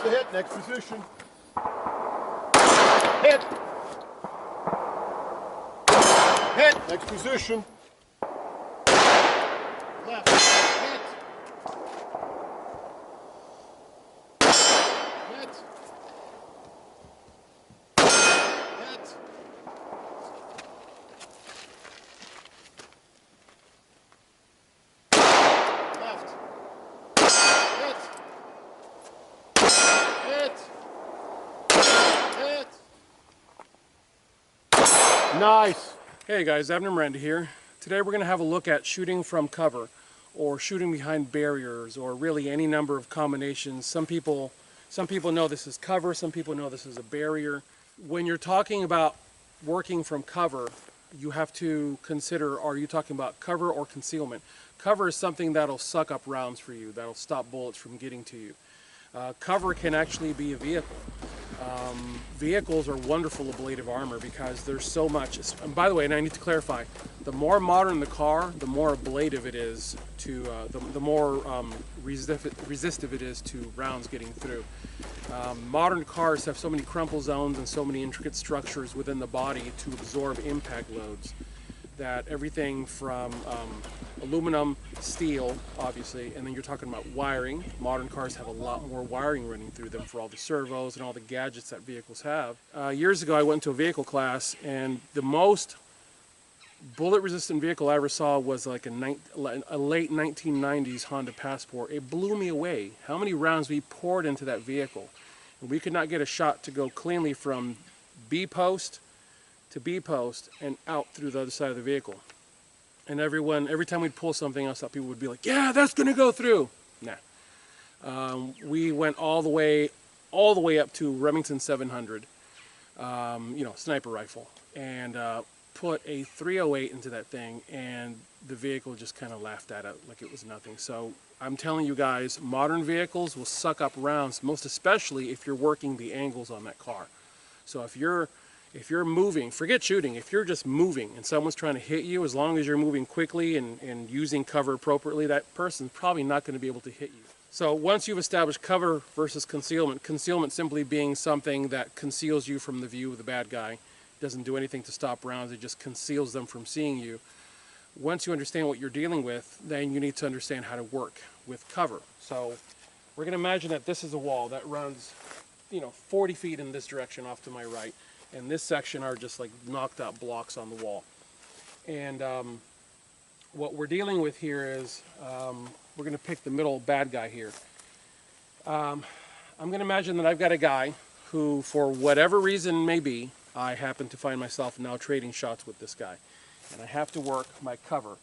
the hit, next position. Hit. Hit, next position. Left, hit. Hit. Hit. Left. Hit. Hit. Hit. Nice. Hey guys, Abner Miranda here. Today we're going to have a look at shooting from cover, or shooting behind barriers, or really any number of combinations. Some people know this is cover, some people know this is a barrier. When you're talking about working from cover, you have to consider, are you talking about cover or concealment? Cover is something that'll suck up rounds for you, that'll stop bullets from getting to you. Cover can actually be a vehicle. Vehicles are wonderful ablative armor because there's so much. And by the way, and I need to clarify, the more modern the car, the more ablative it is to, the more resistive it is to rounds getting through. Modern cars have so many crumple zones and so many intricate structures within the body to absorb impact loads that everything from aluminum, steel, obviously, and then you're talking about wiring. Modern cars have a lot more wiring running through them for all the servos and all the gadgets that vehicles have. Years ago I went to a vehicle class, and the most bullet-resistant vehicle I ever saw was like a late 1990s Honda Passport. It blew me away how many rounds we poured into that vehicle. And we could not get a shot to go cleanly from B post to B post and out through the other side of the vehicle. And every time we'd pull something else up, people would be like, yeah, that's gonna go through. Nah. We went all the way up to Remington 700, sniper rifle, and put a 308 into that thing, and the vehicle just kind of laughed at it like it was nothing. So I'm telling you guys, modern vehicles will suck up rounds, most especially if you're working the angles on that car. So if you're moving, forget shooting, if you're just moving and someone's trying to hit you, as long as you're moving quickly and using cover appropriately, that person's probably not going to be able to hit you. So once you've established cover versus concealment, concealment simply being something that conceals you from the view of the bad guy, doesn't do anything to stop rounds, it just conceals them from seeing you. Once you understand what you're dealing with, then you need to understand how to work with cover. So we're going to imagine that this is a wall that runs 40 feet in this direction off to my right. And this section are just like knocked out blocks on the wall. And what we're dealing with here is, we're going to pick the middle bad guy here. I'm going to imagine that I've got a guy who, for whatever reason may be, I happen to find myself now trading shots with this guy. And I have to work my cover.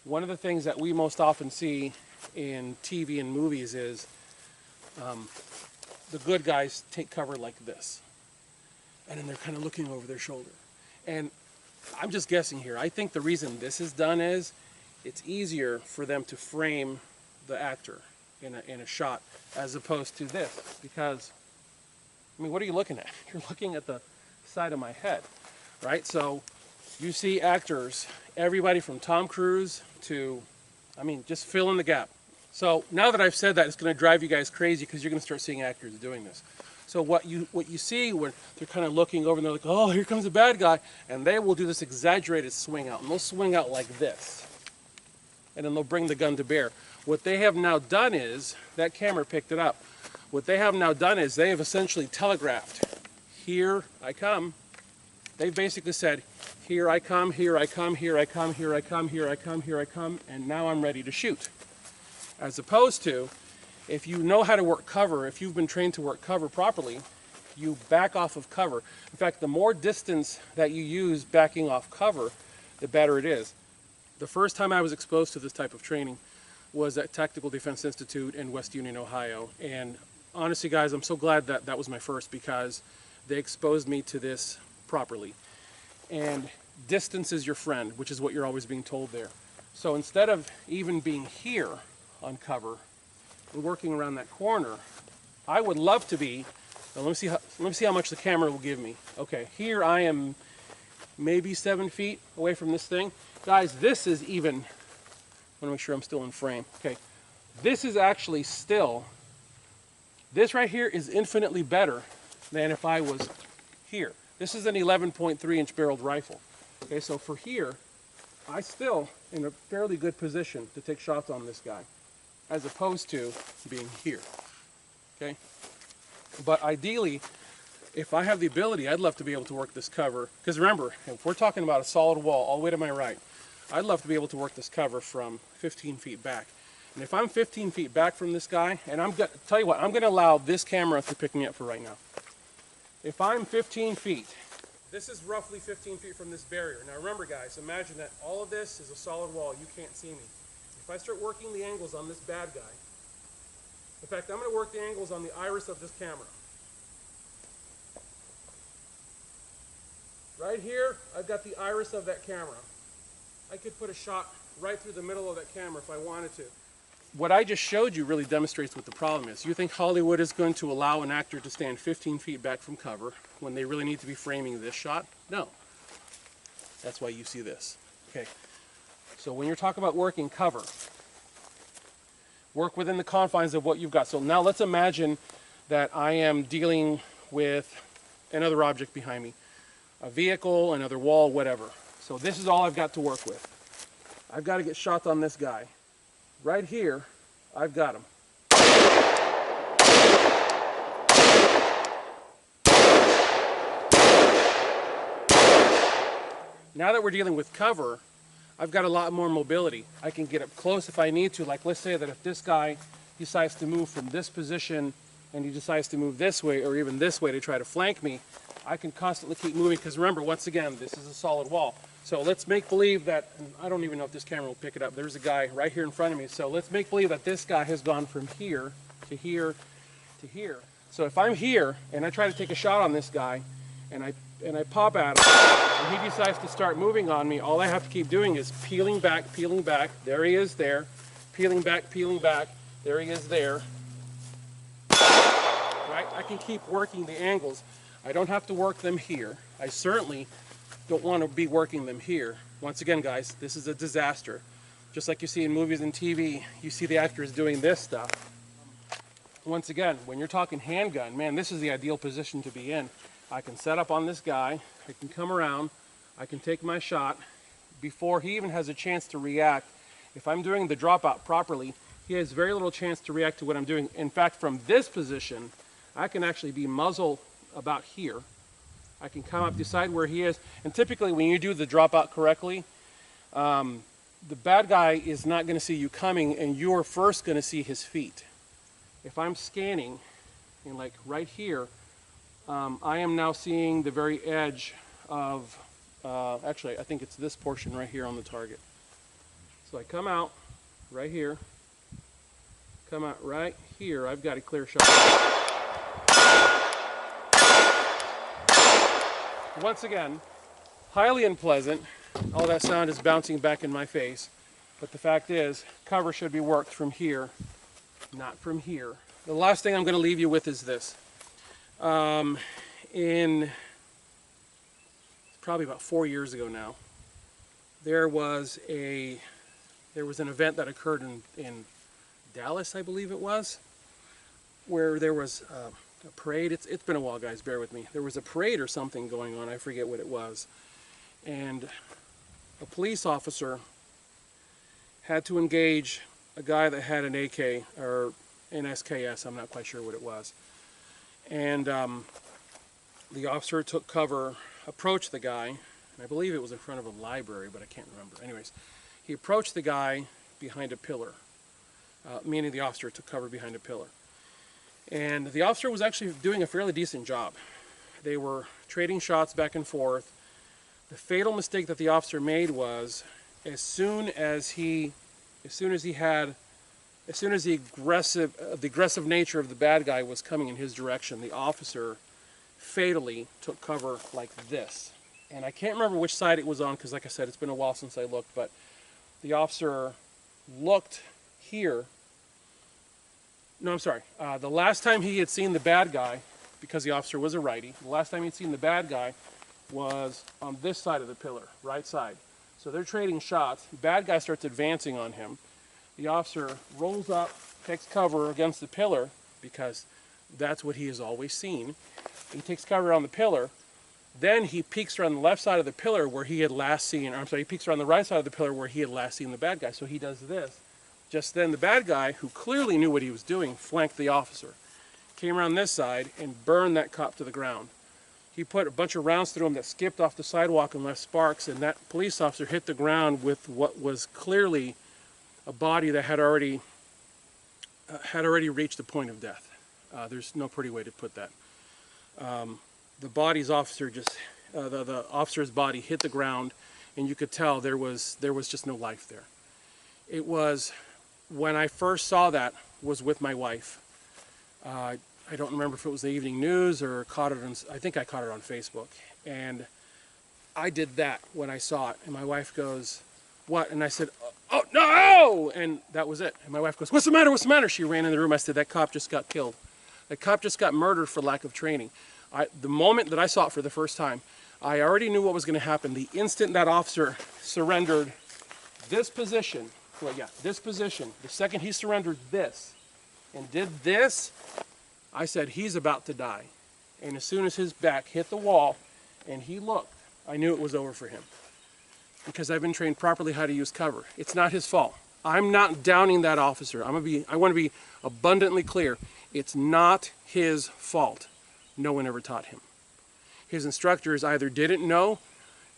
One of the things that we most often see in TV and movies is the good guys take cover like this. And then they're kind of looking over their shoulder. And I'm just guessing here. I think the reason this is done is it's easier for them to frame the actor in a shot as opposed to this. Because, I mean, what are you looking at? You're looking at the side of my head, right? So you see actors, everybody from Tom Cruise to, I mean, just fill in the gap. So now that I've said that, it's going to drive you guys crazy because you're going to start seeing actors doing this. So what you see when they're kind of looking over and they're like, oh, here comes a bad guy, and they will do this exaggerated swing out, and they'll swing out like this, and then they'll bring the gun to bear. What they have now done is, that camera picked it up, what they have now done is they have essentially telegraphed, here I come. They've basically said, here I come, here I come, here I come, here I come, here I come, here I come, and now I'm ready to shoot. As opposed to, if you know how to work cover, if you've been trained to work cover properly, you back off of cover. In fact, the more distance that you use backing off cover, the better it is. The first time I was exposed to this type of training was at Tactical Defense Institute in West Union, Ohio. And honestly, guys, I'm so glad that that was my first, because they exposed me to this properly. And distance is your friend, which is what you're always being told there. So instead of even being here on cover, and working around that corner, I would love to be, let me see how much the camera will give me. Okay, here I am maybe 7 feet away from this thing. Guys, this is even, I want to make sure I'm still in frame. Okay, this is actually still This right here is infinitely better than if I was here. This is an 11.3 inch barreled rifle. Okay, so for here, I still in a fairly good position to take shots on this guy, as opposed to being here. Okay, but ideally, if I have the ability, I'd love to be able to work this cover. Because remember, if we're talking about a solid wall all the way to my right, I'd love to be able to work this cover from 15 feet back. And if I'm 15 feet back from this guy, and tell you what, I'm going to allow this camera to pick me up for right now. If I'm 15 feet, this is roughly 15 feet from this barrier. Now remember guys, imagine that all of this is a solid wall. You can't see me. If I start working the angles on this bad guy, in fact, I'm going to work the angles on the iris of this camera. Right here, I've got the iris of that camera. I could put a shot right through the middle of that camera if I wanted to. What I just showed you really demonstrates what the problem is. You think Hollywood is going to allow an actor to stand 15 feet back from cover when they really need to be framing this shot? No. That's why you see this. Okay. So when you're talking about working cover, work within the confines of what you've got. So now let's imagine that I am dealing with another object behind me. A vehicle, another wall, whatever. So this is all I've got to work with. I've got to get shots on this guy. Right here, I've got him. Now that we're dealing with cover, I've got a lot more mobility. I can get up close if I need to. Like let's say that if this guy decides to move from this position and he decides to move this way or even this way to try to flank me, I can constantly keep moving because remember, once again, this is a solid wall. So let's make believe that, I don't even know if this camera will pick it up, there's a guy right here in front of me. So let's make believe that this guy has gone from here to here to here. So if I'm here and I try to take a shot on this guy and I pop at him and he decides to start moving on me, all I have to keep doing is peeling back, there he is there, peeling back, there he is there. Right? I can keep working the angles. I don't have to work them here. I certainly don't want to be working them here. Once again, guys, this is a disaster. Just like you see in movies and TV, you see the actors doing this stuff. Once again, when you're talking handgun, man, this is the ideal position to be in. I can set up on this guy, I can come around, I can take my shot before he even has a chance to react. If I'm doing the dropout properly, he has very little chance to react to what I'm doing. In fact, from this position, I can actually be muzzle about here. I can come up, decide where he is, and typically when you do the dropout correctly, the bad guy is not going to see you coming and you're first going to see his feet. If I'm scanning, and like right here, I am now seeing the very edge of, actually I think it's this portion right here on the target. So I come out right here, come out right here, I've got a clear shot. Once again, highly unpleasant. All that sound is bouncing back in my face. But the fact is, cover should be worked from here, not from here. The last thing I'm going to leave you with is this. Probably about 4 years ago now, there was an event that occurred in Dallas, I believe it was, where there was a parade. It's been a while, guys, bear with me. There was a parade or something going on, I forget what it was. And a police officer had to engage a guy that had an AK or an SKS, I'm not quite sure what it was. And the officer took cover, approached the guy, and I believe it was in front of a library, but I can't remember. Anyways, he approached the guy behind a pillar, meaning the officer took cover behind a pillar. And the officer was actually doing a fairly decent job. They were trading shots back and forth. The fatal mistake that the officer made was as soon as the aggressive nature of the bad guy was coming in his direction, the officer fatally took cover like this. And I can't remember which side it was on because, like I said, it's been a while since I looked, but the officer looked here. No, I'm sorry. The last time he had seen the bad guy, because the officer was a righty, the last time he'd seen the bad guy was on this side of the pillar, right side. So they're trading shots. The bad guy starts advancing on him. The officer rolls up, takes cover against the pillar because That's what he has always seen. He takes cover on the pillar. Then he peeks around the left side of the pillar where he had last seen, or I'm sorry, he peeks around the right side of the pillar where he had last seen the bad guy. So he does this. Just then the bad guy, who clearly knew what he was doing, flanked the officer. Came around this side and burned that cop to the ground. He put a bunch of rounds through him that skipped off the sidewalk and left sparks, and that police officer hit the ground with what was clearly a body that had already reached the point of death. There's no pretty way to put that. The officer's body hit the ground, and you could tell there was just no life there. It was, when I first saw that, was with my wife. I don't remember if it was the evening news or caught it on, I think I caught it on Facebook. And I did that when I saw it, and my wife goes, "What?" And I said, "Oh, no!" And that was it. And my wife goes, "What's the matter? What's the matter?" She ran in the room. I said, "That cop just got killed. That cop just got murdered for lack of training." The moment that I saw it for the first time, I already knew what was going to happen. The instant that officer surrendered this position, well, yeah, this position, the second he surrendered this and did this, I said, he's about to die. And as soon as his back hit the wall and he looked, I knew it was over for him. Because I've been trained properly how to use cover. It's not his fault. I'm not downing that officer. I want to be abundantly clear. It's not his fault. No one ever taught him. His instructors either didn't know,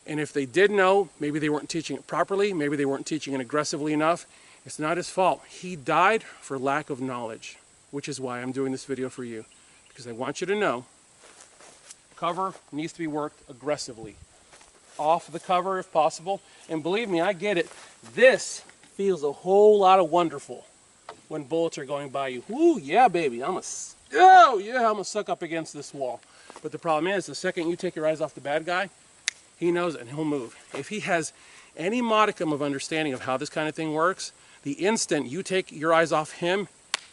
and if they did know, maybe they weren't teaching it properly, maybe they weren't teaching it aggressively enough. It's not his fault. He died for lack of knowledge, which is why I'm doing this video for you. Because I want you to know, cover needs to be worked aggressively. Off the cover if possible. And believe me, I get it. This feels a whole lot of wonderful when bullets are going by you. Ooh, yeah, baby. I'm gonna suck up against this wall. But the problem is, the second you take your eyes off the bad guy, he knows it and he'll move. If he has any modicum of understanding of how this kind of thing works, the instant you take your eyes off him,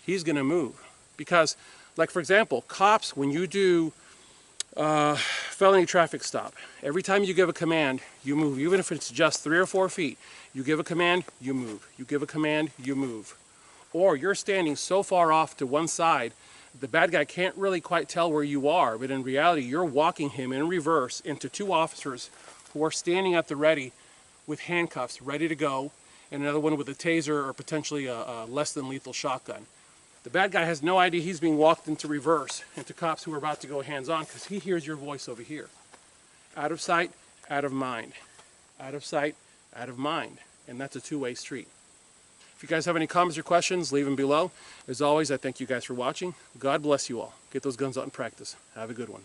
he's gonna move. Because, like for example, cops, when you do felony traffic stop, every time you give a command, you move. Even if it's just 3 or 4 feet, you give a command, you move. You give a command, you move. Or you're standing so far off to one side, the bad guy can't really quite tell where you are, but in reality, you're walking him in reverse into 2 officers who are standing at the ready with handcuffs, ready to go, and another one with a taser or potentially a less than lethal shotgun. The bad guy has no idea he's being walked into reverse, into cops who are about to go hands-on, because he hears your voice over here. Out of sight, out of mind. Out of sight, out of mind. And that's a two-way street. If you guys have any comments or questions, leave them below. As always, I thank you guys for watching. God bless you all. Get those guns out and practice. Have a good one.